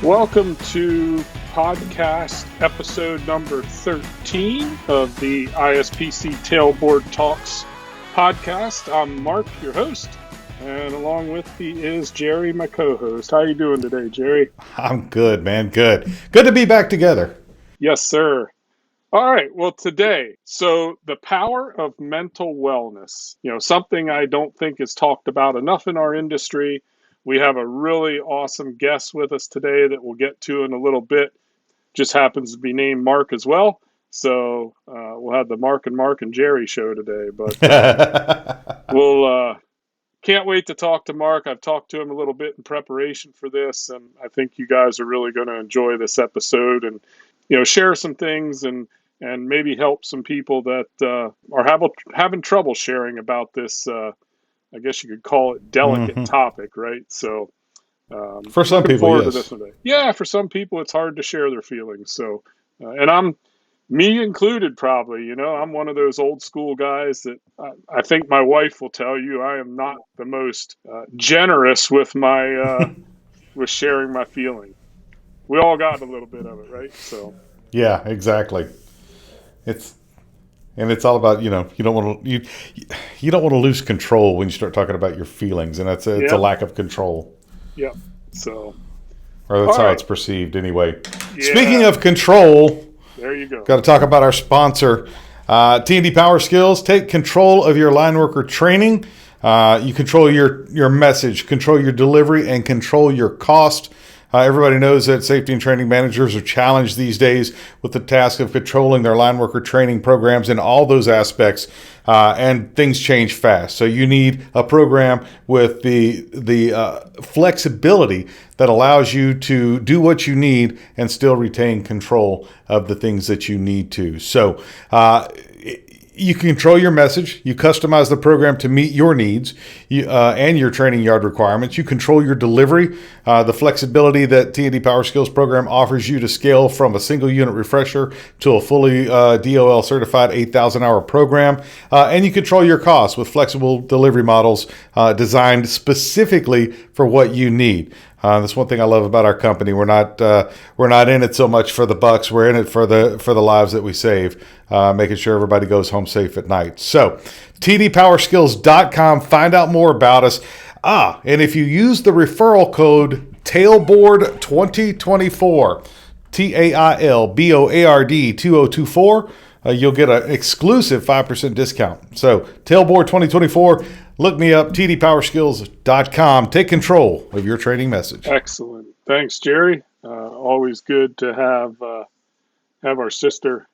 Welcome to podcast episode number 13 of the ISPC Tailboard Talks podcast. I'm Mark, your host, and along with me is Jerry, my co-host. How are you doing today, Jerry? I'm good, man. Good. Good to be back together. Yes, sir. All right. Well, today, so the power of mental wellness, something I don't think is talked about enough in our industry. We have a really awesome guest with us today that we'll get to in a little bit. Just happens to be named Mark as well. So we'll have the Mark and Jerry show today. But we'll can't wait to talk to Mark. I've talked to him a little bit in preparation for this, and I think you guys are really going to enjoy this episode and share some things and maybe help some people that are having trouble sharing about this. I guess you could call it delicate topic, right? So for some people, yes. To this one day. Yeah, for some people, it's hard to share their feelings. So, and I'm me included, probably. I'm one of those old school guys that I think my wife will tell you I am not the most generous with my with sharing my feeling. We all got a little bit of it, right? So. Yeah, exactly. It's all about you don't want to you don't want to lose control when you start talking about your feelings, and it's a lack of control. Yep. So. Or that's how it's perceived, anyway. Yeah. Speaking of control, there you go. Got to talk about our sponsor, T&D PowerSkills. Take control of your line worker training. You control your message, control your delivery, and control your cost. Everybody knows that safety and training managers are challenged these days with the task of controlling their line worker training programs in all those aspects, and things change fast. So you need a program with the flexibility that allows you to do what you need and still retain control of the things that you need to. So you control your message. You customize the program to meet your needs and your training yard requirements. You control your delivery. The flexibility that T&D PowerSkills program offers you to scale from a single unit refresher to a fully DOL certified 8,000 hour program. And you control your costs with flexible delivery models designed specifically for what you need. That's one thing I love about our company. We're not in it so much for the bucks. We're in it for the lives that we save, making sure everybody goes home safe at night. So, tdpowerskills.com. Find out more about us. And if you use the referral code Tailboard 2024, TAILBOARD 2024, you'll get an exclusive 5% discount. So, Tailboard 2024. Look me up, tdpowerskills.com. Take control of your training message. Excellent. Thanks, Jerry. Always good to have our sister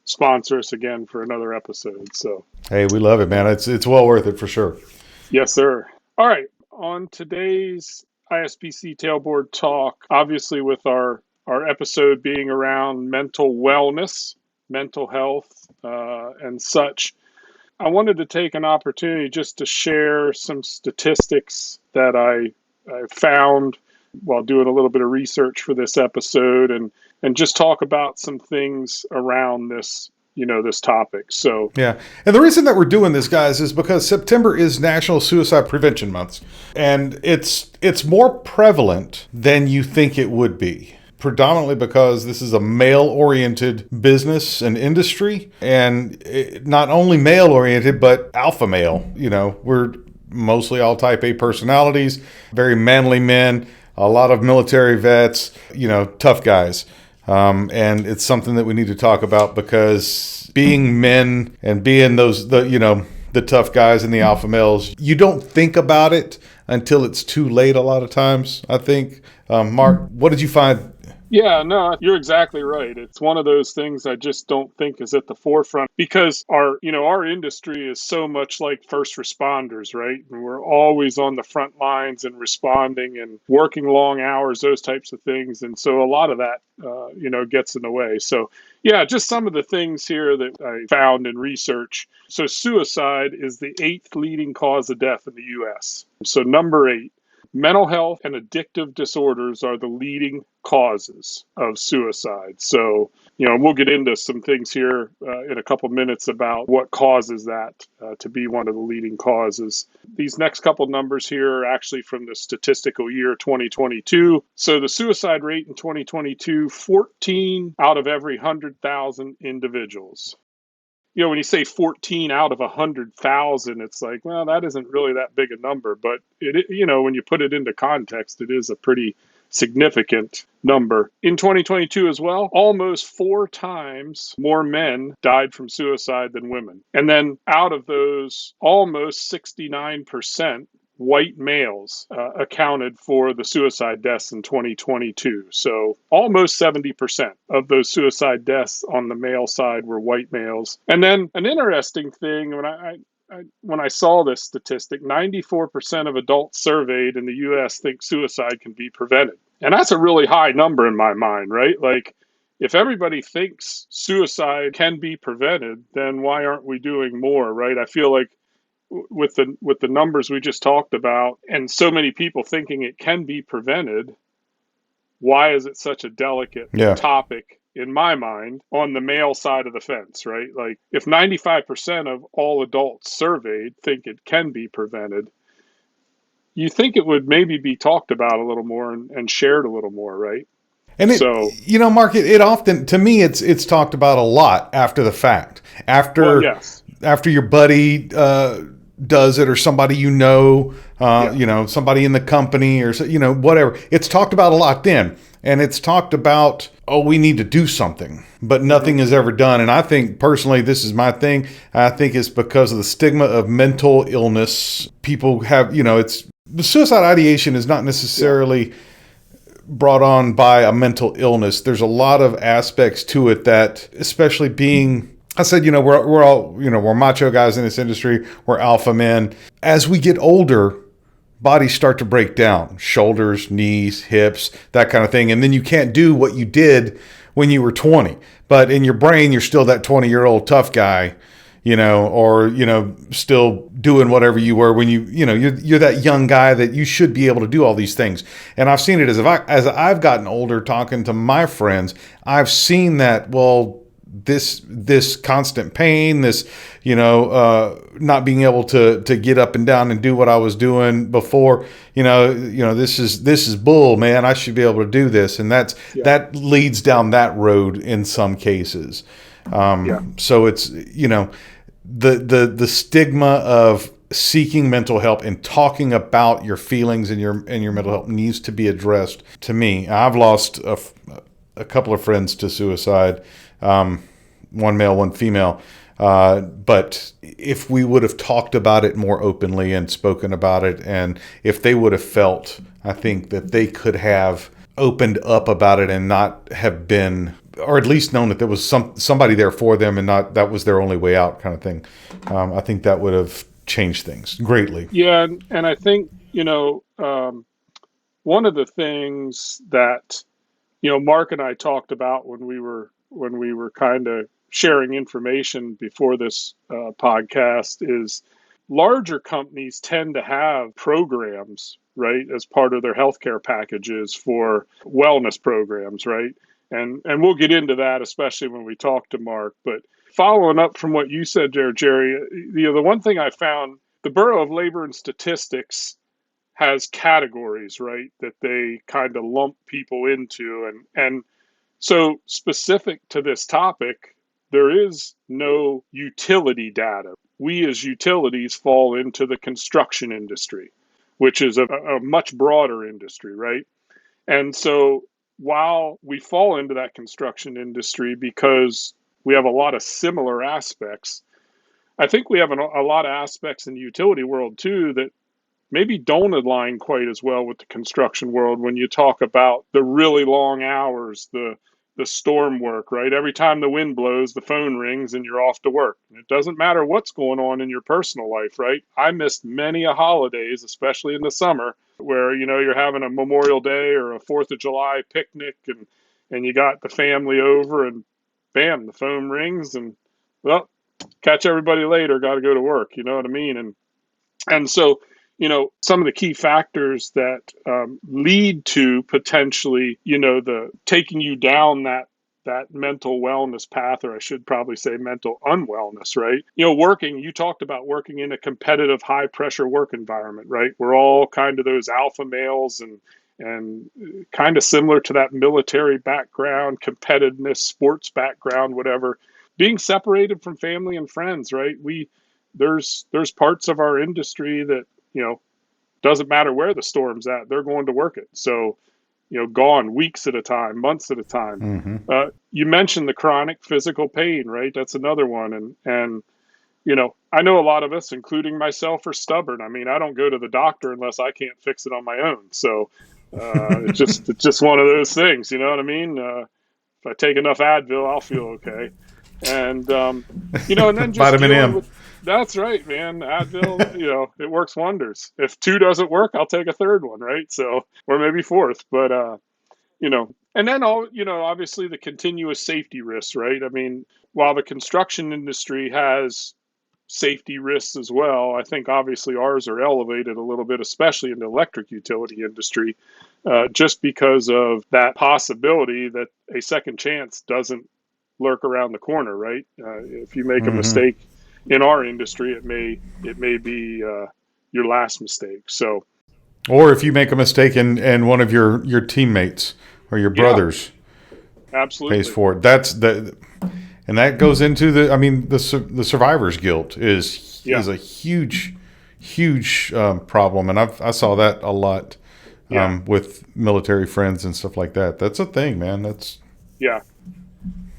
sponsor us again for another episode. So, hey, we love it, man. It's well worth it for sure. Yes, sir. All right. On today's ISPC Tailboard Talk, obviously with our episode being around mental wellness, mental health, and such, I wanted to take an opportunity just to share some statistics that I found while doing a little bit of research for this episode and just talk about some things around this, this topic. So, yeah. And the reason that we're doing this, guys, is because September is National Suicide Prevention Month. And it's more prevalent than you think it would be. Predominantly because this is a male-oriented business and industry, and not only male-oriented, but alpha male. We're mostly all type A personalities, very manly men, a lot of military vets, tough guys. And it's something that we need to talk about because being men and being the tough guys and the alpha males, you don't think about it until it's too late a lot of times, I think. Mark, what did you find? Yeah, no, you're exactly right. It's one of those things I just don't think is at the forefront because our industry is so much like first responders, right? And we're always on the front lines and responding and working long hours, those types of things. And so a lot of that, gets in the way. So yeah, just some of the things here that I found in research. So suicide is the 8th leading cause of death in the U.S. So number 8. Mental health and addictive disorders are the leading causes of suicide. So We'll get into some things here in a couple minutes about what causes that to be one of the leading causes. These next couple numbers here are actually from the statistical year 2022. So the suicide rate in 2022, 14 out of every 100,000 individuals. When you say 14 out of 100,000, it's like, well, that isn't really that big a number. But when you put it into context, it is a pretty significant number. In 2022 as well, almost 4 times more men died from suicide than women. And then out of those, almost 69% white males accounted for the suicide deaths in 2022. So almost 70% of those suicide deaths on the male side were white males. And then an interesting thing, when I saw this statistic, 94% of adults surveyed in the US think suicide can be prevented. And that's a really high number in my mind, right? Like, if everybody thinks suicide can be prevented, then why aren't we doing more, right? I feel like with the numbers we just talked about and so many people thinking it can be prevented, why is it such a delicate topic in my mind on the male side of the fence, right? Like, if 95% of all adults surveyed think it can be prevented, you think it would maybe be talked about a little more and shared a little more, right? And Mark, it often, to me, it's talked about a lot after the fact, after your buddy does it, or somebody somebody in the company, or whatever. It's talked about a lot then, and it's talked about, we need to do something, but nothing is ever done. And I think personally, this is my thing. I think it's because of the stigma of mental illness. People have, the suicide ideation is not necessarily brought on by a mental illness. There's a lot of aspects to it that, especially being, I said, we're all, we're macho guys in this industry. We're alpha men. As we get older, bodies start to break down, shoulders, knees, hips, that kind of thing. And then you can't do what you did when you were 20, but in your brain, you're still that 20-year-old tough guy, or, still doing whatever you were when you're that young guy that you should be able to do all these things. And I've seen it as I've gotten older, talking to my friends, I've seen that, this constant pain, this, not being able to get up and down and do what I was doing before, this is bull, man. I should be able to do this. And that leads down that road in some cases. So it's, the stigma of seeking mental help and talking about your feelings and your mental health needs to be addressed. To me, I've lost a couple of friends to suicide, one male, one female. But if we would have talked about it more openly and spoken about it, and if they would have felt, I think that they could have opened up about it and not have been, or at least known that there was somebody there for them and not that was their only way out, kind of thing. I think that would have changed things greatly. Yeah, and I think, one of the things that, Mark and I talked about when we were kind of sharing information before this podcast is larger companies tend to have programs, right, as part of their healthcare packages for wellness programs, right? And we'll get into that, especially when we talk to Mark. But following up from what you said there, Jerry, the one thing I found, the Bureau of Labor and Statistics has categories, right, that they kind of lump people into. And so specific to this topic, there is no utility data. We as utilities fall into the construction industry, which is a much broader industry, right? And so while we fall into that construction industry because we have a lot of similar aspects, I think we have a lot of aspects in the utility world too that maybe don't align quite as well with the construction world when you talk about the really long hours, the storm work, right? Every time the wind blows, the phone rings and you're off to work. And it doesn't matter what's going on in your personal life, right? I missed many a holidays, especially in the summer, where, you're having a Memorial Day or a 4th of July picnic and you got the family over and bam, the phone rings and, well, catch everybody later, got to go to work. You know what I mean? And so, some of the key factors that lead to potentially, the taking you down that that mental wellness path, or I should probably say mental unwellness, right? You talked about working in a competitive, high pressure work environment, right? We're all kind of those alpha males and kind of similar to that military background, competitiveness, sports background, whatever. Being separated from family and friends, right? There's parts of our industry that, doesn't matter where the storm's at, they're going to work it. So, gone weeks at a time, months at a time. Mm-hmm. You mentioned the chronic physical pain, right? That's another one. And I know a lot of us, including myself, are stubborn. I mean, I don't go to the doctor unless I can't fix it on my own. So it's just one of those things. You know what I mean? If I take enough Advil, I'll feel okay. And and then just Vitamin dealing M. with. That's right, man. Advil, it works wonders. If two doesn't work, I'll take a third one, right? So, or maybe fourth. But and then obviously the continuous safety risks, right? I mean, while the construction industry has safety risks as well, I think obviously ours are elevated a little bit, especially in the electric utility industry, just because of that possibility that a second chance doesn't lurk around the corner, right? If you make a Mm-hmm. mistake in our industry, it may be your last mistake. So, Or if you make a mistake and one of your teammates or your yeah, brothers pays absolutely. for it. And that goes into the survivor's guilt Yeah, is a huge problem, and I saw that a lot yeah, with military friends and stuff like that. That's a thing, man. That's yeah.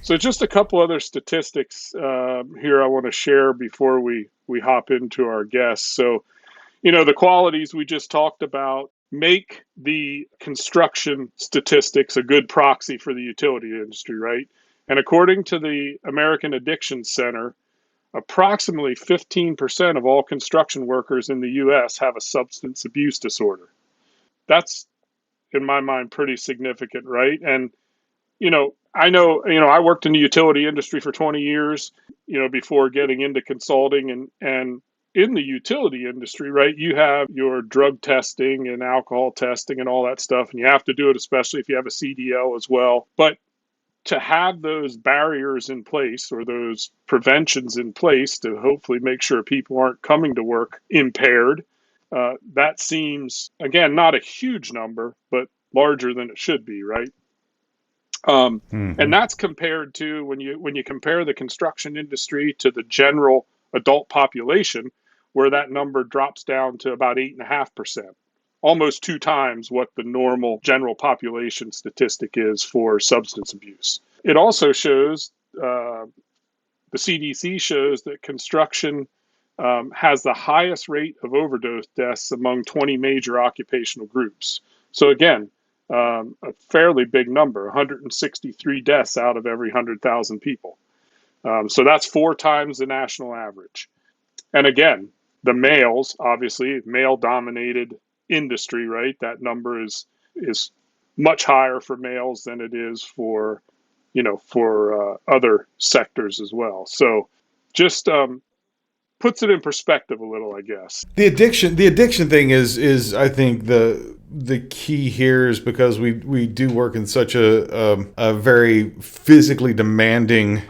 So just a couple other statistics here I want to share before we hop into our guests. So, the qualities we just talked about make the construction statistics a good proxy for the utility industry, right? And according to the American Addiction Center, approximately 15% of all construction workers in the US have a substance abuse disorder. That's, in my mind, pretty significant, right? And I know, I worked in the utility industry for 20 years, before getting into consulting and in the utility industry, right? You have your drug testing and alcohol testing and all that stuff, and you have to do it, especially if you have a CDL as well. But to have those barriers in place or those preventions in place to hopefully make sure people aren't coming to work impaired, that seems, again, not a huge number, but larger than it should be, right? And mm-hmm. that's compared to when you compare the construction industry to the general adult population, where that number drops down to about 8.5%, almost two times what the normal general population statistic is for substance abuse. It also shows the CDC shows that construction has the highest rate of overdose deaths among 20 major occupational groups. So again, a fairly big number, 163 deaths out of every 100,000 people. So that's four times the national average. And again, the males, obviously, male-dominated industry, right? That number is much higher for males than it is for other sectors as well. So just puts it in perspective a little, I guess. The addiction thing is I think the key here is because we do work in such a very physically demanding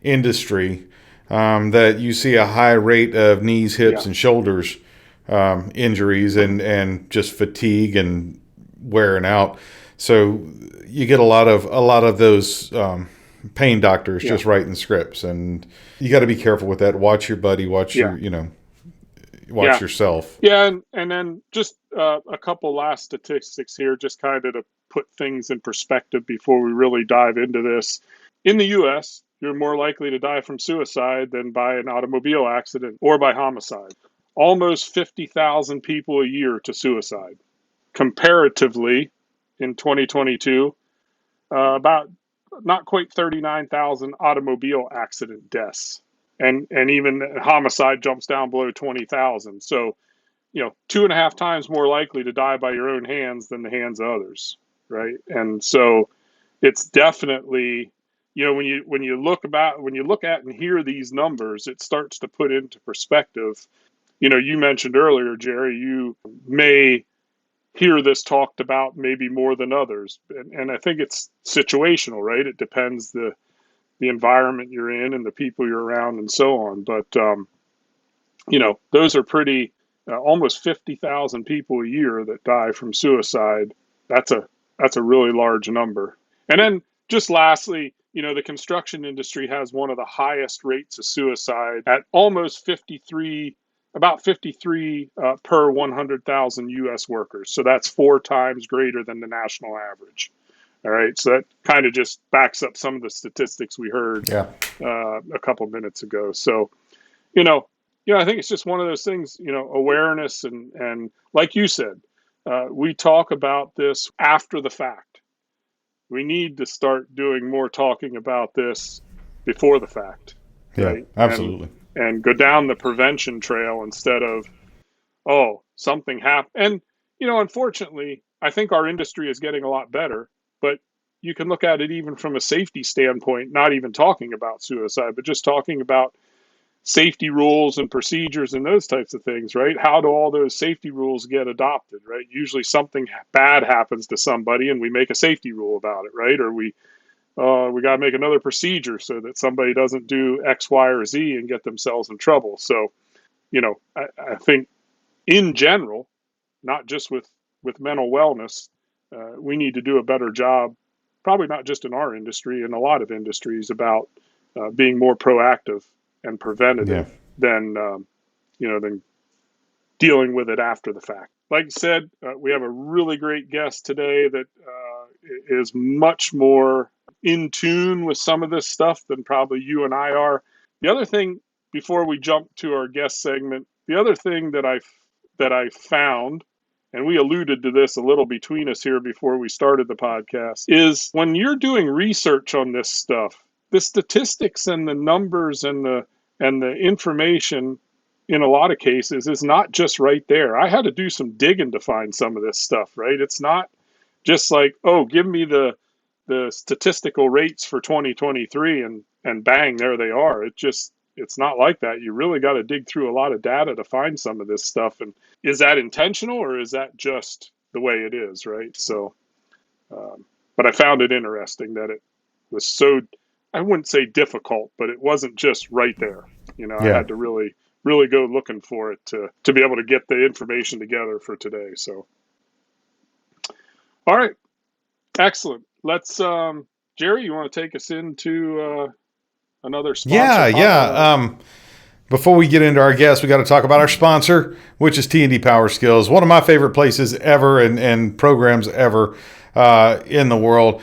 industry, that you see a high rate of knees, Yeah, hips, and shoulders injuries and just fatigue and wearing out. So you get a lot of those pain doctors yeah, just writing scripts, and you got to be careful with that. Watch your buddy. Watch yeah, watch yeah, yourself. yeah, and then just a couple last statistics here, just kind of to put things in perspective before we really dive into this. In the U.S., you're more likely to die from suicide than by an automobile accident or by homicide. Almost 50,000 people a year to suicide. Comparatively, in 2022, about not quite 39,000 automobile accident deaths. And even homicide jumps down below 20,000. So, two and a half times more likely to die by your own hands than the hands of others, right? And so it's definitely, when you look at and hear these numbers, it starts to put into perspective. You mentioned earlier, Jerry, you may hear this talked about maybe more than others. And I think it's situational, right? It depends the environment you're in and the people you're around and so on. But, those are pretty, almost 50,000 people a year that die from suicide. That's a really large number. And then just lastly, the construction industry has one of the highest rates of suicide at almost 53, about 53 per 100,000 U.S. workers. So that's 4 times greater than the national average. All right. So that kind of just backs up some of the statistics we heard Yeah. a couple minutes ago. So, I think it's just one of those things, awareness and like you said, we talk about this after the fact. We need to start doing more talking about this before the fact, Yeah, right? absolutely. And go down the prevention trail instead of, oh, something happened. And, unfortunately, I think our industry is getting a lot better, but you can look at it even from a safety standpoint, not even talking about suicide, but just talking about safety rules and procedures and those types of things, right? How do all those safety rules get adopted, right? Usually something bad happens to somebody and we make a safety rule about it, right? Or we got to make another procedure so that somebody doesn't do X, Y, or Z and get themselves in trouble. So, I think in general, not just with mental wellness, we need to do a better job, probably not just in our industry, in a lot of industries, about being more proactive and Yeah. preventative than dealing with it after the fact. Like I said, we have a really great guest today that is much more in tune with some of this stuff than probably you and I are. The other thing, before we jump to our guest segment, the other thing that I found, and we alluded to this a little between us here before we started the podcast, is when you're doing research on this stuff, the statistics and the numbers and the information in a lot of cases is not just right there. I had to do some digging to find some of this stuff, right? It's not just like, oh, give me the statistical rates for 2023 and bang, there they are. It's not like that. You really got to dig through a lot of data to find some of this stuff. And is that intentional or is that just the way it is, right? So, but I found it interesting that it was so, I wouldn't say difficult, but it wasn't just right there. I Yeah. had to really go looking for it to be able to get the information together for today. So, all right, excellent. Let's, Jerry, you want to take us into another sponsor? Yeah. Before we get into our guests, we got to talk about our sponsor, which is T&D PowerSkills, one of my favorite places ever and programs ever in the world.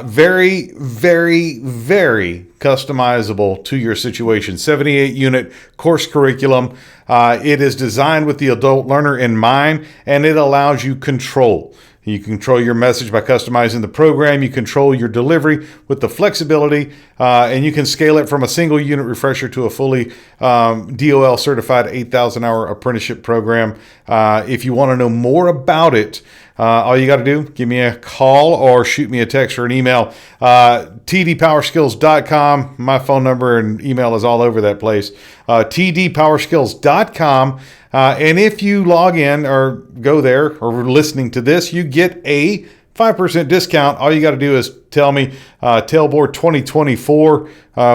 Very, very, very customizable to your situation. 78-unit course curriculum. It is designed with the adult learner in mind, and it allows you control. You control your message by customizing the program. You control your delivery with the flexibility, and you can scale it from a single unit refresher to a fully DOL certified 8,000-hour apprenticeship program. If you want to know more about it, all you got to do, give me a call or shoot me a text or an email. tdpowerskills.com. My phone number and email is all over that place. tdpowerskills.com. And if you log in or go there or listening to this, you get a 5% discount. All you got to do is tell me Tailboard 2024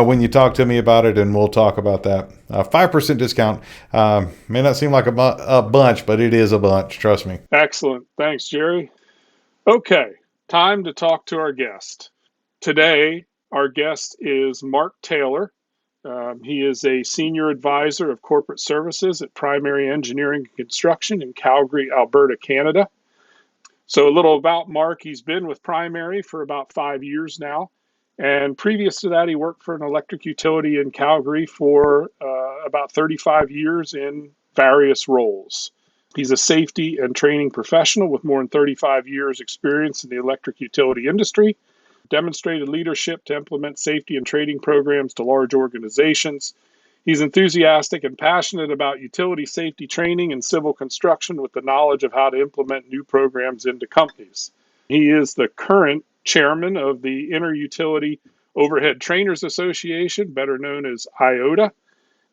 when you talk to me about it, and we'll talk about that. 5% discount. May not seem like a bunch, but it is a bunch. Trust me. Excellent. Thanks, Jerry. Okay, time to talk to our guest. Today, our guest is Mark Taylor. He is a senior advisor of corporate services at Primary Engineering and Construction in Calgary, Alberta, Canada. So a little about Mark. He's been with Primary for about 5 years now. And previous to that, he worked for an electric utility in Calgary for about 35 years in various roles. He's a safety and training professional with more than 35 years experience in the electric utility industry. Demonstrated leadership to implement safety and training programs to large organizations. He's enthusiastic and passionate about utility safety training and civil construction with the knowledge of how to implement new programs into companies. He is the current chairman of the Interutility Overhead Trainers Association, better known as IOTA,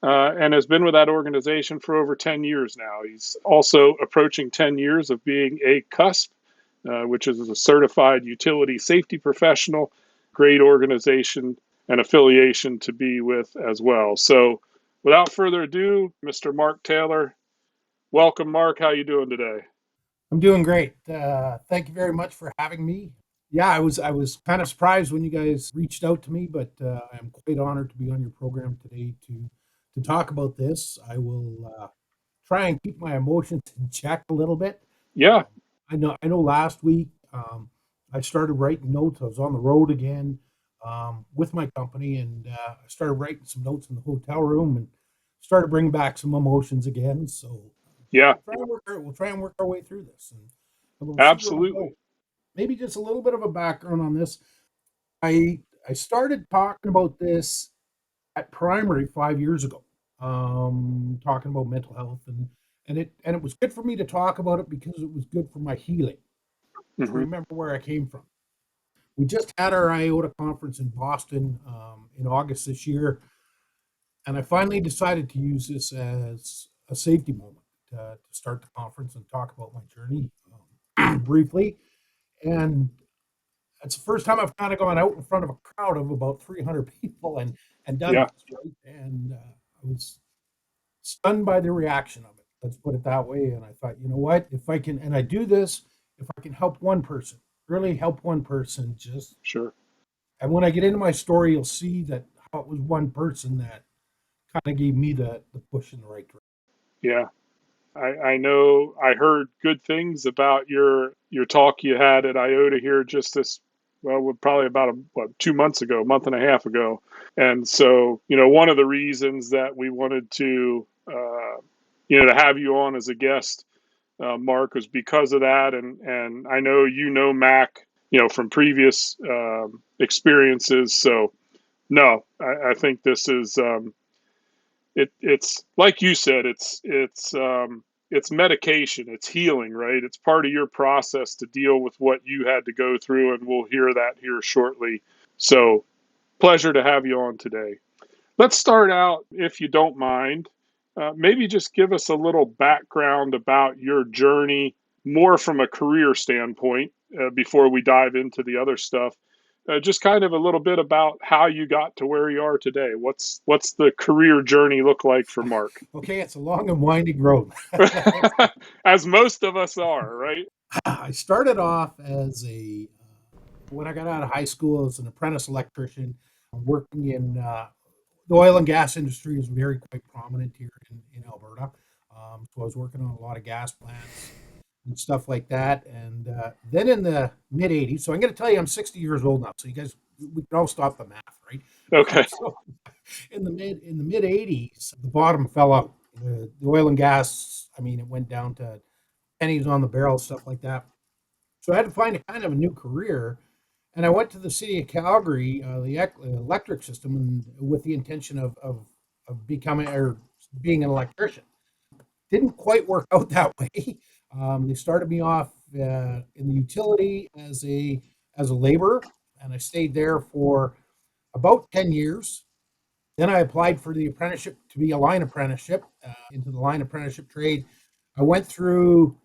and has been with that organization for over 10 years now. He's also approaching 10 years of being a CUSP, which is a certified utility safety professional. Great organization and affiliation to be with as well. So, without further ado, Mr. Mark Taylor, welcome, Mark. How you doing today? I'm doing great. Thank you very much for having me. Yeah, I was kind of surprised when you guys reached out to me, but I'm quite honored to be on your program today to talk about this. I will try and keep my emotions in check a little bit. Yeah, I know. Last week I started writing notes. I was on the road again with my company, and I started writing some notes in the hotel room and started bringing back some emotions again. So yeah, we'll try and work our way through this, and we'll see where we absolutely. go. Maybe just a little bit of a background on this. I started talking about this at primary 5 years ago, talking about mental health, and it was good for me to talk about it because it was good for my healing to Hmm. remember where I came from. We just had our IOTA conference in Boston in August this year, and I finally decided to use this as a safety moment to start the conference and talk about my journey briefly. And it's the first time I've kind of gone out in front of a crowd of about 300 people and done Yeah, this, right? And I was stunned by the reaction of it. Let's put it that way. And I thought, you know what? If I can, and I do this, if I can help one person, really help one person, just sure. and when I get into my story, you'll see that how it was one person that kind of gave me the push in the right direction. Yeah. I know I heard good things about your talk you had at IOTA here just this probably about 2 months ago, a month and a half ago, and so one of the reasons that we wanted to to have you on as a guest, Mark, was because of that, and I know Mac from previous experiences, so no, I think this is it's like you said, it's medication, it's healing, right? It's part of your process to deal with what you had to go through, and we'll hear that here shortly. So, pleasure to have you on today. Let's start out, if you don't mind, maybe just give us a little background about your journey, more from a career standpoint, before we dive into the other stuff. Just kind of a little bit about how you got to where you are today. What's the career journey look like for Mark? Okay, it's a long and winding road. As most of us are, right? I started off as when I got out of high school as an apprentice electrician, working in the oil and gas industry is very quite prominent here in Alberta. So I was working on a lot of gas plants and stuff like that. And then in the mid '80s, so I'm going to tell you, I'm 60 years old now. So you guys, we can all stop the math, right? Okay. So in the mid '80s, the bottom fell out. The oil and gas, I mean, it went down to pennies on the barrel, stuff like that. So I had to find a kind of a new career, and I went to the city of Calgary, electric system, and with the intention of becoming or being an electrician. Didn't quite work out that way. They started me off in the utility as a laborer, and I stayed there for about 10 years. Then I applied for the apprenticeship to be a line apprenticeship into the line apprenticeship trade. I went through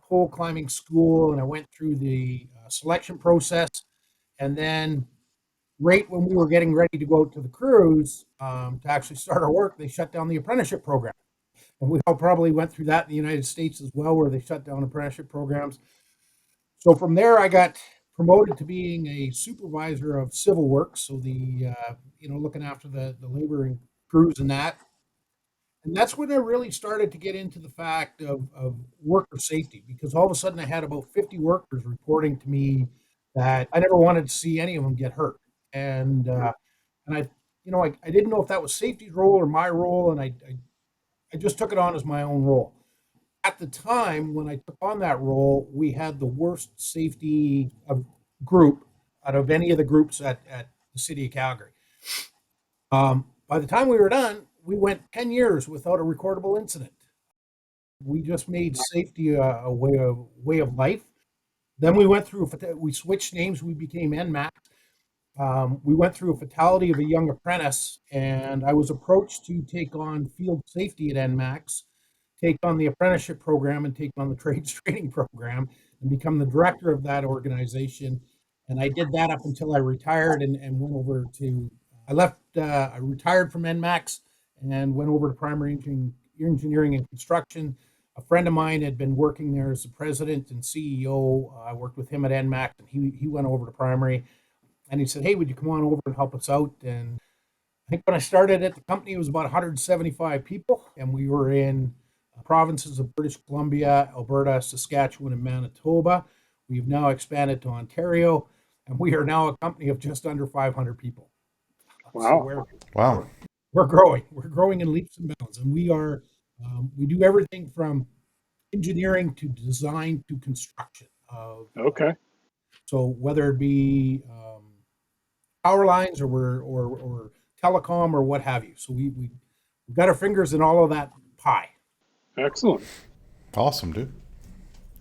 pole climbing school and I went through the selection process. And then, right when we were getting ready to go out to the cruise to actually start our work, they shut down the apprenticeship program. And we all probably went through that in the United States as well, where they shut down apprenticeship programs. So from there, I got promoted to being a supervisor of civil works. So looking after the labor and crews and that. And that's when I really started to get into the fact of worker safety, because all of a sudden I had about 50 workers reporting to me that I never wanted to see any of them get hurt. And I didn't know if that was safety's role or my role, and I just took it on as my own role. At the time when I took on that role, we had the worst safety of group out of any of the groups at the city of Calgary. By the time we were done, we went 10 years without a recordable incident. We just made safety a way of life. Then we switched names. We became NMAC. We went through a fatality of a young apprentice, and I was approached to take on field safety at NMAX, take on the apprenticeship program, and take on the trades training program, and become the director of that organization. And I did that up until I retired and went over to. I left. I retired from NMAX and went over to engineering and construction. A friend of mine had been working there as the president and CEO. I worked with him at NMAX, and he went over to primary. And he said, "Hey, would you come on over and help us out?" And I think when I started at the company, it was about 175 people, and we were in provinces of British Columbia, Alberta, Saskatchewan, and Manitoba. We've now expanded to Ontario, and we are now a company of just under 500 people. So Wow. Wow. we're growing. We're growing in leaps and bounds, and we do everything from engineering to design to construction. Okay. So whether it be power lines or telecom or what have you. So we've got our fingers in all of that pie. Excellent. Awesome, dude.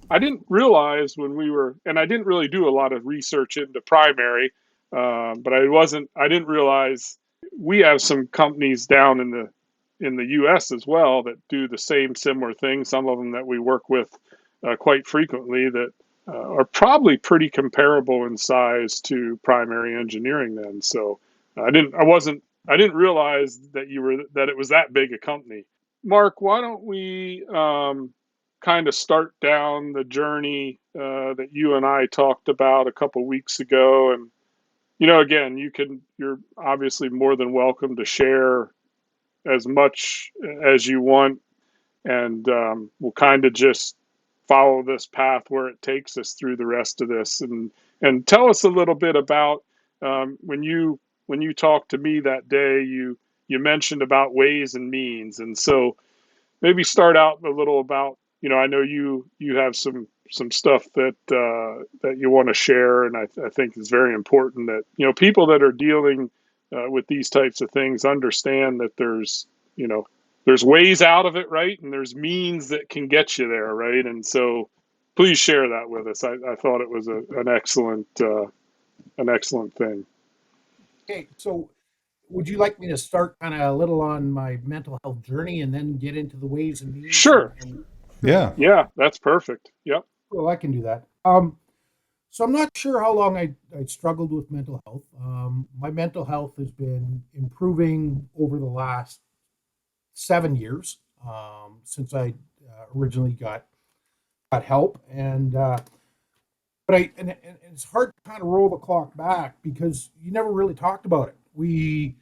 I didn't realize when we were, and I didn't really do a lot of research into primary, but I didn't realize we have some companies down in the U.S. as well that do the same similar thing. Some of them that we work with quite frequently that are probably pretty comparable in size to primary engineering. Then, so I didn't realize that it was that big a company. Mark, why don't we kind of start down the journey that you and I talked about a couple weeks ago? And again, you're obviously more than welcome to share as much as you want, and we'll kind of just follow this path where it takes us through the rest of this. And tell us a little bit about when you talked to me that day. You mentioned about ways and means, and so maybe start out a little about, I know you have some stuff that you want to share, and I think is very important that people that are dealing with these types of things understand that there's ways out of it, right, and there's means that can get you there, right, and so please share that with us. I thought it was an excellent thing. Okay, so would you like me to start kind of a little on my mental health journey and then get into the ways and means? Sure. Sure. Yeah. Yeah, that's perfect. Yep. Well, I can do that. So I'm not sure how long I struggled with mental health. My mental health has been improving over the last 7 years since I originally got help, and and it's hard to kind of roll the clock back because you never really talked about it. We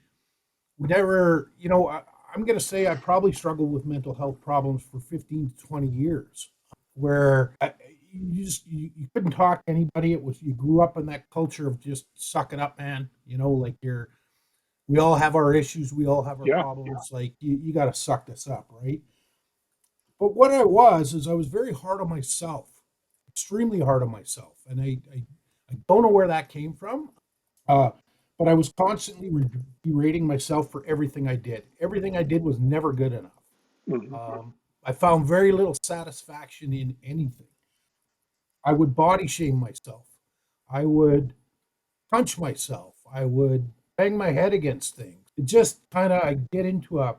never, I'm going to say I probably struggled with mental health problems for 15 to 20 years, where you couldn't talk to anybody. It was, you grew up in that culture of just suck it up, man. Like we all have our issues, we all have our Yeah. problems. Like you got to suck this up, right? But what I was very hard on myself, extremely hard on myself, and I don't know where that came from. Uh, but I was constantly berating myself for everything I did. Everything I did was never good enough. Mhm. I found very little satisfaction in anything. I would body shame myself. I would punch myself. I would bang my head against things. It just kind of, I get into a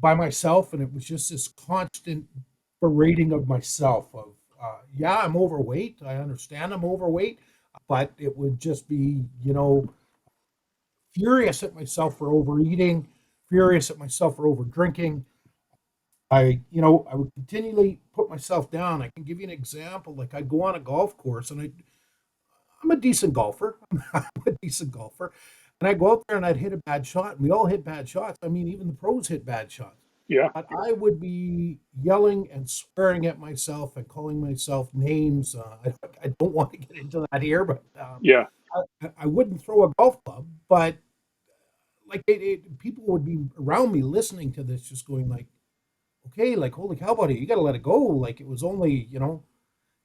by myself, and it was just this constant berating of myself. Of yeah, I'm overweight. I understand I'm overweight, but it would just be, furious at myself for overeating, furious at myself for over drinking. I would continually put myself down. I can give you an example. Like I'd go on a golf course, and I'm a decent golfer. I'm a decent golfer, and I'd go out there and I'd hit a bad shot. And we all hit bad shots. I mean, even the pros hit bad shots. Yeah. But I would be yelling and swearing at myself and calling myself names. I don't want to get into that here, but Yeah. I wouldn't throw a golf club, but like people would be around me listening to this, just going like, "Okay, like holy cow, buddy, you got to let it go." Like it was only, you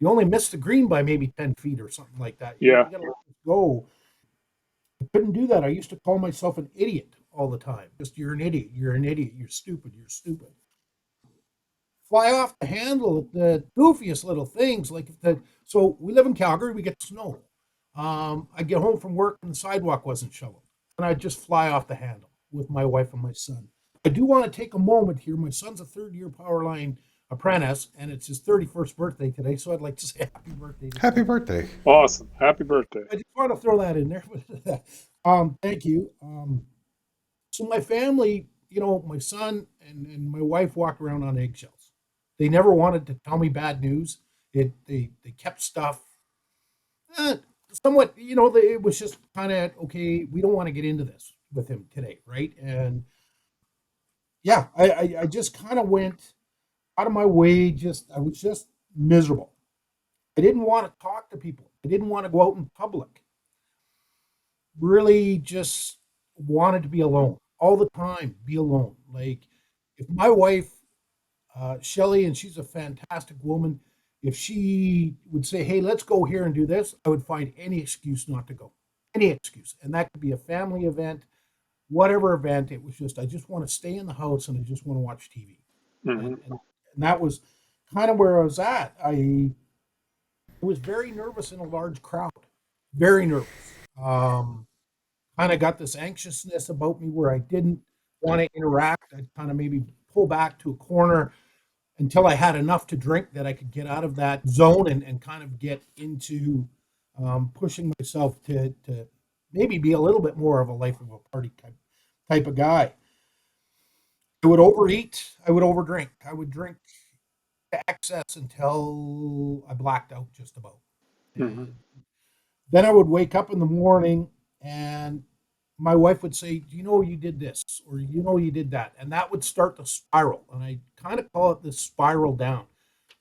only missed the green by maybe 10 feet or something like that. You Yeah. got to let it go. I couldn't do that. I used to call myself an idiot all the time. Just you're an idiot. You're an idiot. You're stupid. You're stupid. Fly off the handle at the goofiest little things. Like so we live in Calgary. We get snow. I get home from work and the sidewalk wasn't shoveled, and I'd just fly off the handle with my wife and my son. I do want to take a moment here. My son's a third-year power line apprentice, and it's his 31st birthday today, so I'd like to say happy birthday to Happy him. birthday. Awesome. Happy birthday. I just want to throw that in there. Thank you. So my family, my son and my wife walked around on eggshells. They never wanted to tell me bad news. They kept stuff uh, somewhat, it was just kind of okay. We don't want to get into this with him today, right? And yeah, I just kind of went out of my way. I was just miserable. I didn't want to talk to people. I didn't want to go out in public. Really, just wanted to be alone all the time. Be alone. Like if my wife Shelly, and she's a fantastic woman. If she would say, "Hey, let's go here and do this," I would find any excuse not to go, any excuse, and that could be a family event, whatever event. It was just I just want to stay in the house and I just want to watch TV, and Hmm. and, and that was kind of where I was at. I was very nervous in a large crowd, very nervous. Kind of got this anxiousness about me where I didn't want to interact. I'd kind of maybe pull back to a corner until I had enough to drink that I could get out of that zone and kind of get into pushing myself to maybe be a little bit more of a life of a party type of guy. I would overeat. I would overdrink. I would drink to excess until I blacked out just about. Hmm. And then I would wake up in the morning and my wife would say, "Do you know you did this?" Or "You know you did that." And that would start the spiral. And I kind of call it this spiral down,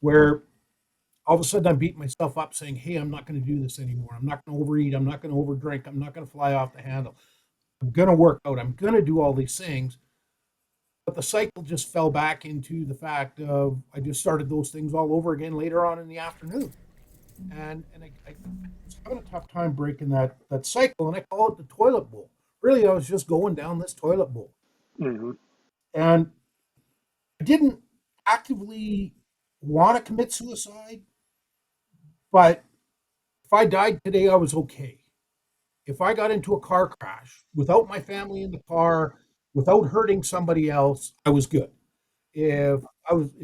where all of a sudden I'm beating myself up saying, "Hey, I'm not going to do this anymore. I'm not going to overeat. I'm not going to overdrink. I'm not going to fly off the handle. I'm going to work out. I'm going to do all these things." But the cycle just fell back into the fact of I just started those things all over again later on in the afternoon. And I was having a tough time breaking that cycle, and I call it the toilet bowl. Really, I was just going down this toilet bowl, Hmm. and I didn't actively want to commit suicide, but if I died today, I was okay. If I got into a car crash without my family in the car, without hurting somebody else, I was good. If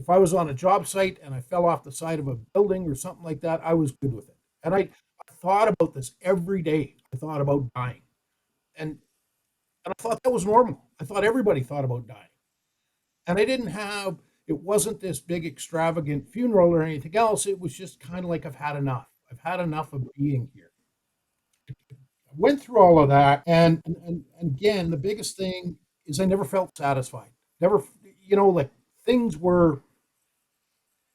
I was on a job site and I fell off the side of a building or something like that, I was good with it. And I thought about this every day. I thought about dying. And and I thought that was normal. I thought everybody thought about dying. And I didn't have it wasn't this big extravagant funeral or anything else. It was just kind of like I've had enough. I've had enough of being here. I went through all of that and again, the biggest thing is I never felt satisfied. Never like things were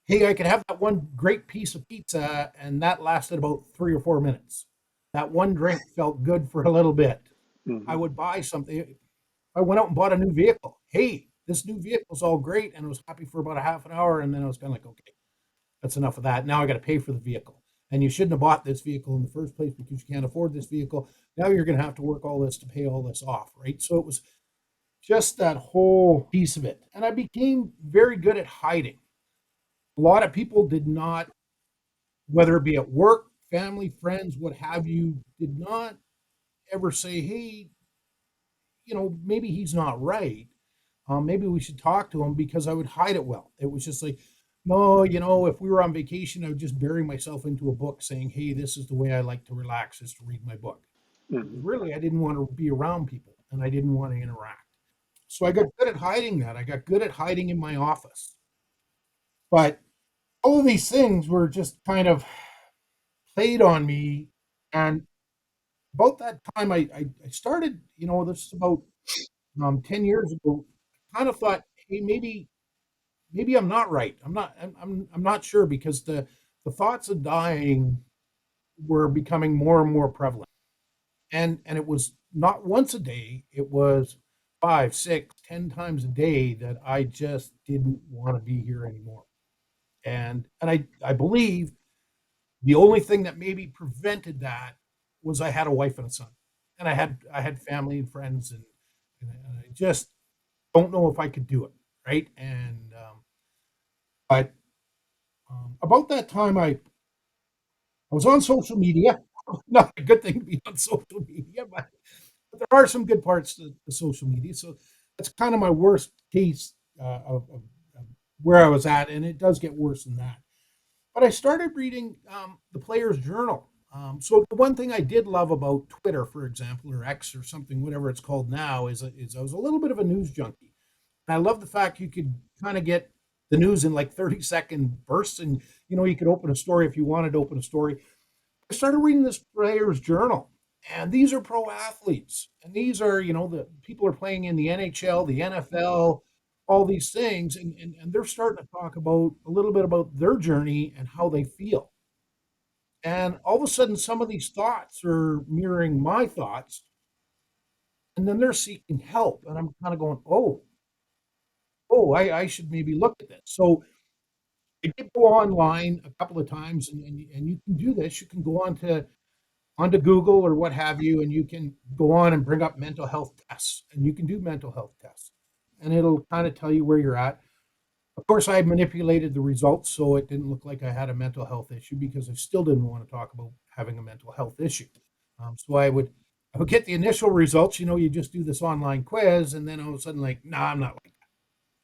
hey, I could have that one great piece of pizza, and that lasted about 3 or 4 minutes. That one drink felt good for a little bit. I Hmm. would buy something. I went out and bought a new vehicle. Hey, this new vehicle's all great, and I was happy for about a half an hour, and then I was kind of like, okay, that's enough of that. Now I got to pay for the vehicle, and you shouldn't have bought this vehicle in the first place because you can't afford this vehicle. Now you're going to have to work all this to pay all this off, right? So it was just that whole piece of it, and I became very good at hiding. A lot of people did not whether it be at work, family, friends, what have you, did not ever say, hey, maybe he's not right. Maybe we should talk to him because I would hide it well. It was just like, no, if we were on vacation, I would just bury myself into a book saying, hey, this is the way I like to relax is to read my book. Because Hmm. really, I didn't want to be around people and I didn't want to interact. So I got good at hiding that. I got good at hiding in my office. But all of these things were just kind of played on me. And about that time, I started, this is about 10 years ago, kind of thought, hey, maybe I'm not right. I'm not sure because the thoughts of dying were becoming more and more prevalent. And it was not once a day, it was 5, 6, 10 times a day that I just didn't want to be here anymore. And I believe the only thing that maybe prevented that was I had a wife and a son, and I had family and friends, and I just don't know if I could do it, right? And but about that time, I was on social media. not a good thing to be on social media, but there are some good parts to social media. So that's kind of my worst case of where I was at, and it does get worse than that. But I started reading the Player's Journal. So the one thing I did love about Twitter, for example, or X or something, whatever it's called now, is I was a little bit of a news junkie. And I love the fact you could kind of get the news in like 30-second bursts, and you could open a story if you wanted to open a story. I started reading this Player's Journal, and these are pro athletes, and these are the people are playing in the NHL, the NFL, all these things, and they're starting to talk about a little bit about their journey and how they feel. And all of a sudden, some of these thoughts are mirroring my thoughts, and then they're seeking help, and I'm kind of going, oh, I should maybe look at this. So I did go online a couple of times, and you can do this. You can go onto Google or what have you, and you can go on and bring up mental health tests, and you can do mental health tests, and it'll kind of tell you where you're at. Of course, I manipulated the results so it didn't look like I had a mental health issue because I still didn't want to talk about having a mental health issue. So I would get the initial results. You just do this online quiz, and then all of a sudden, like, nah, I'm not like that.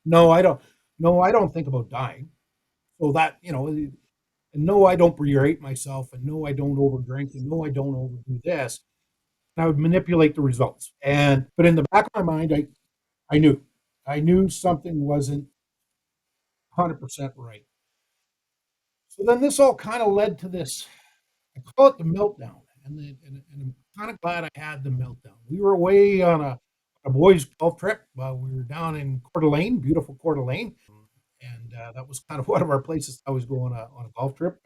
No, I don't. No, I don't think about dying. So that and no, I don't berate myself, and no, I don't overdrink, and no, I don't overdo this. And I would manipulate the results. But in the back of my mind, I knew something wasn't 100% right. So then this all kind of led to this. I call it the meltdown, and I'm kind of glad I had the meltdown. We were away on a boys' golf trip. We were down in Coeur d'Alene, beautiful Coeur d'Alene, and that was kind of one of our places I was going on a golf trip.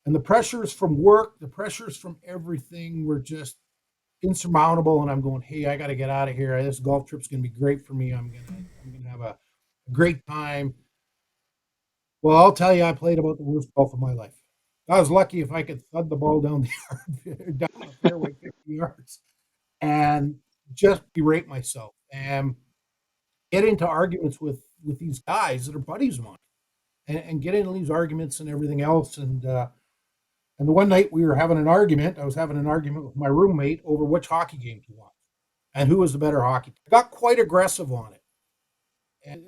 And the pressures from work, the pressures from everything were just insurmountable. And I'm going, hey, I got to get out of here. This golf trip's going to be great for me. I'm gonna have a great time. Well, I'll tell you, I played about the worst golf of my life. I was lucky if I could thud the ball down the yard, down the fairway 50 yards, and just berate myself and get into arguments with these guys that are buddies of mine, and get into these arguments and everything else. And the one night we were having an argument, I was having an argument with my roommate over which hockey game to watch and who was the better hockey. I got quite aggressive on it, and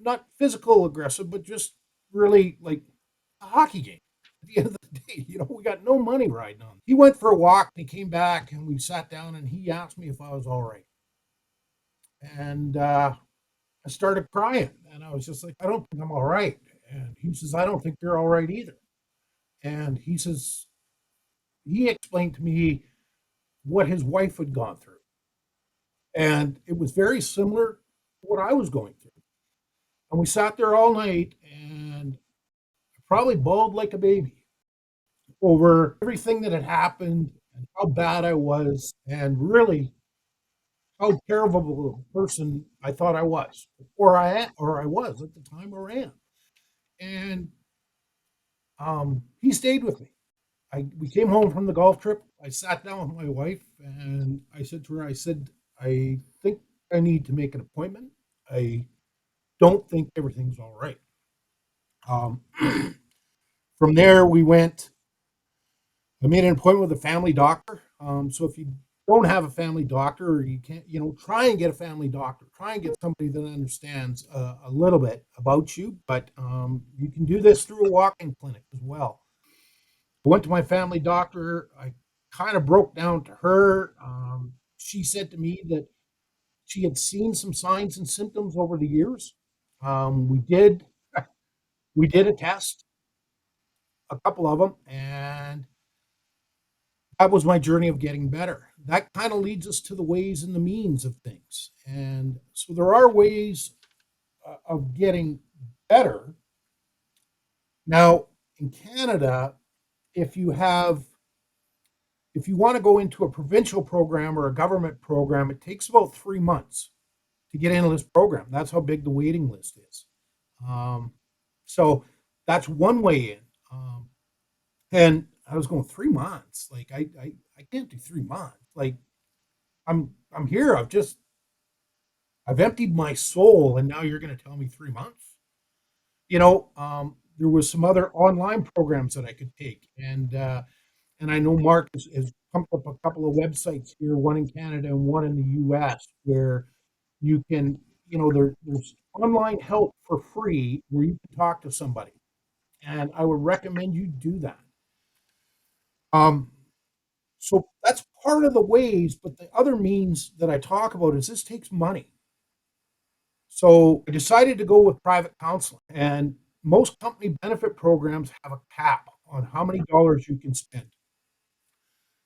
not physical aggressive, but just really like a hockey game. At the end of the day, we got no money riding on. He went for a walk and he came back and we sat down and he asked me if I was all right. And I started crying and I was just like, I don't think I'm all right. And he says, I don't think you're all right either. And he explained to me what his wife had gone through. And it was very similar to what I was going through. And we sat there all night and I probably bawled like a baby over everything that had happened and how bad I was and really how terrible a person I thought I was, or I was at the time, or am. And he stayed with me. We came home from the golf trip. I sat down with my wife and I said to her, I said, I think I need to make an appointment. I don't think everything's all right. Um, from there, I made an appointment with a family doctor. So if you don't have a family doctor or you can't, try and get a family doctor. Try and get somebody that understands a little bit about you. But you can do this through a walk-in clinic as well. I went to my family doctor. I kind of broke down to her. She said to me that she had seen some signs and symptoms over the years. We did we did a test, a couple of them, and that was my journey of getting better. That kind of leads us to the ways and the means of things. And so there are ways of getting better. Now, in Canada, if you want to go into a provincial program or a government program, it takes about 3 months to get into this program. That's how big the waiting list is. So that's one way in. And I was going 3 months. Like I can't do 3 months. Like I'm here. I've emptied my soul, and now you're going to tell me 3 months. There was some other online programs that I could take, and And I know Mark has pumped up a couple of websites here, one in Canada and one in the US, where you can, there's online help for free where you can talk to somebody. And I would recommend you do that. Um, so that's part of the ways, but the other means that I talk about is this takes money. So I decided to go with private counseling, and most company benefit programs have a cap on how many dollars you can spend.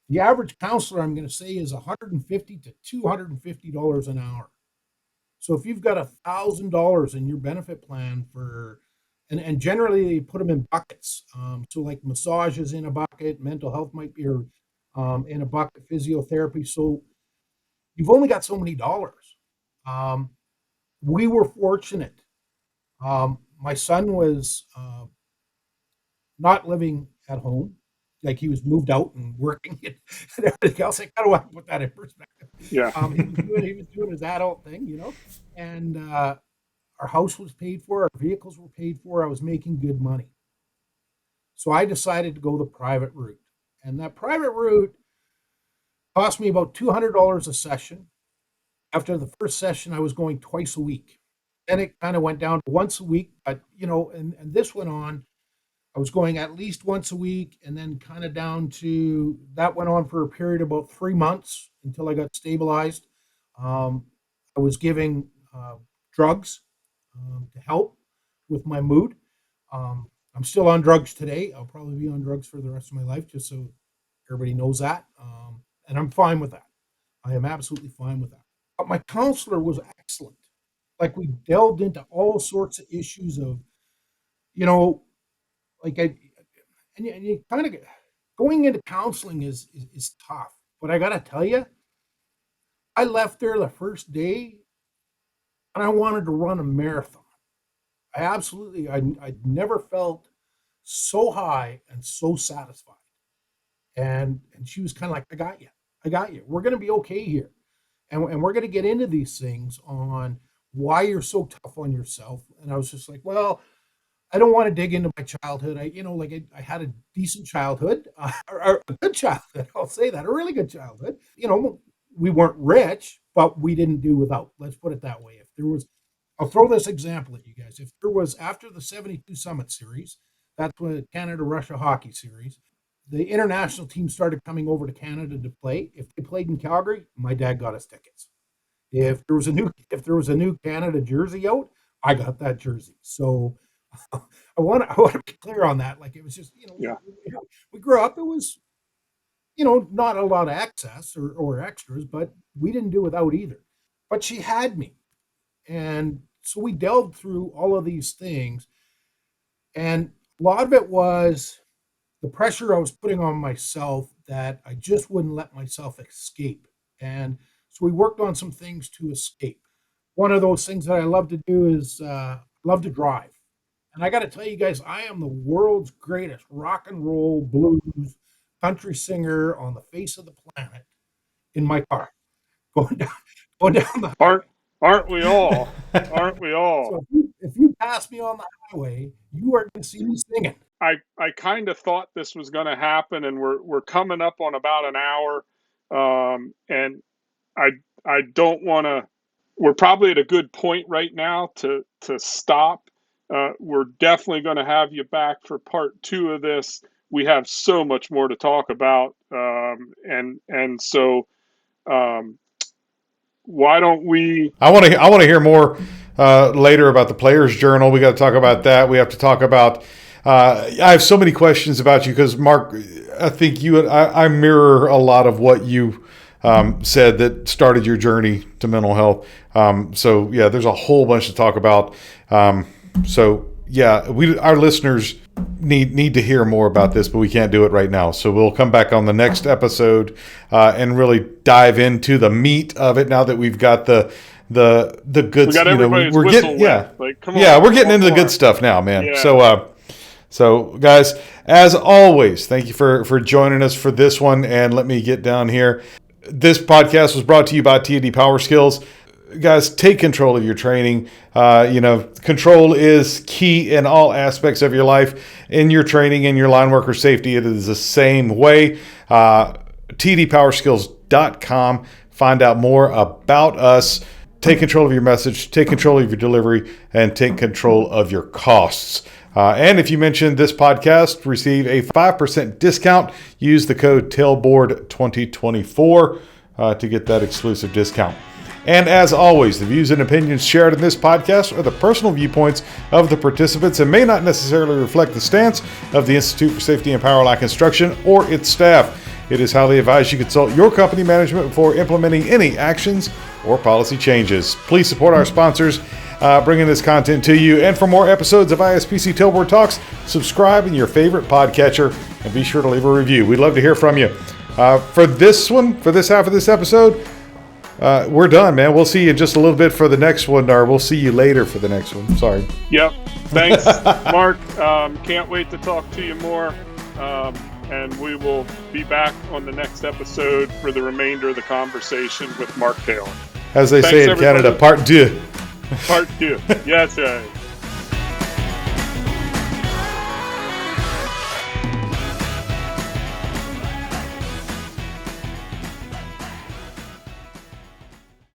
The average counselor, I'm going to say, is $150 to $250 an hour. So if you've got $1,000 in your benefit plan and generally they put them in buckets. So like massage is in a bucket, mental health might be in a bucket, physiotherapy. So you've only got so many dollars. Um, we were fortunate. My son was not living at home, like he was moved out and working and everything else. I kind of want to put that in perspective. Yeah. He was doing his adult thing, and our house was paid for, our vehicles were paid for. I was making good money. So I decided to go the private route. And that private route cost me about $200 a session. After the first session, I was going twice a week. Then it kind of went down to once a week. But, and this went on. I was going at least once a week and then kind of down to that went on for a period of about 3 months until I got stabilized. I was giving drugs to help with my mood. I'm still on drugs today. I'll probably be on drugs for the rest of my life, just so everybody knows that. And I'm fine with that. I am absolutely fine with that. But my counselor was excellent. Like we delved into all sorts of issues of, like and you kind of going into counseling is tough. But I got to tell you, I left there the first day and I wanted to run a marathon. I'd never felt so high and so satisfied. And she was kind of like, I got you. We're going to be okay here. And we're going to get into these things on why you're so tough on yourself. And I was just like, well, I don't want to dig into my childhood. I had a decent childhood, or a good childhood. I'll say that, a really good childhood. We weren't rich, but we didn't do without. Let's put it that way. I'll throw this example at you guys. If there was after the 72 Summit Series, that's when Canada-Russia Hockey Series, the international team started coming over to Canada to play. If they played in Calgary, my dad got us tickets. If there was a new Canada jersey out, I got that jersey. So I want to be clear on that. Like it was just, Yeah. we grew up. It was, not a lot of excess or extras, but we didn't do without either. But she had me. And so we delved through all of these things. And a lot of it was the pressure I was putting on myself that I just wouldn't let myself escape. And so we worked on some things to escape. One of those things that I love to do is love to drive. And I got to tell you guys, I am the world's greatest rock and roll blues country singer on the face of the planet in my car, going down, going down the highway. Aren't we all? Aren't we all? So if you pass me on the highway, you are going to see me singing. I kind of thought this was going to happen, and we're coming up on about an hour, and I don't want to. We're probably at a good point right now to stop. We're definitely going to have you back for part 2 of this. We have so much more to talk about, and so why don't we? I want to hear more later about the Players Journal. We got to talk about that. We have to talk about. I have so many questions about you because Mark, I think I mirror a lot of what you said that started your journey to mental health. So yeah, there's a whole bunch to talk about. So yeah, our listeners need to hear more about this, but we can't do it right now. So we'll come back on the next episode and really dive into the meat of it. Now that we've got the good, we got everybody's we're whistle getting wet. Like, come on, yeah, we're getting into the good stuff now, man. Yeah. So guys, as always, thank you for joining us for this one. And let me get down here. This podcast was brought to you by T&D PowerSkills. guys, take control of your training. Control is key in all aspects of your life. In your training, in your line worker safety, it is the same way. tdpowerskills.com. Find out more about us. Take control of your message, take control of your delivery, and take control of your costs. And if you mention this podcast, receive a 5% discount. Use the code TAILBOARD2024 to get that exclusive discount. And as always, the views and opinions shared in this podcast are the personal viewpoints of the participants and may not necessarily reflect the stance of the Institute for Safety and Power Line Construction or its staff. It is highly advised you consult your company management before implementing any actions or policy changes. Please support our sponsors bringing this content to you. And for more episodes of ISPC Tailboard Talks, subscribe in your favorite podcatcher and be sure to leave a review. We'd love to hear from you. For this half of this episode, we're done, man. We'll see you in just a little bit for the next one, or we'll see you later for the next one. Sorry. Yep. Thanks, Mark. Can't wait to talk to you more. And we will be back on the next episode for the remainder of the conversation with Mark Taylor. As they say in Canada, part deux. Part two. Yes, right.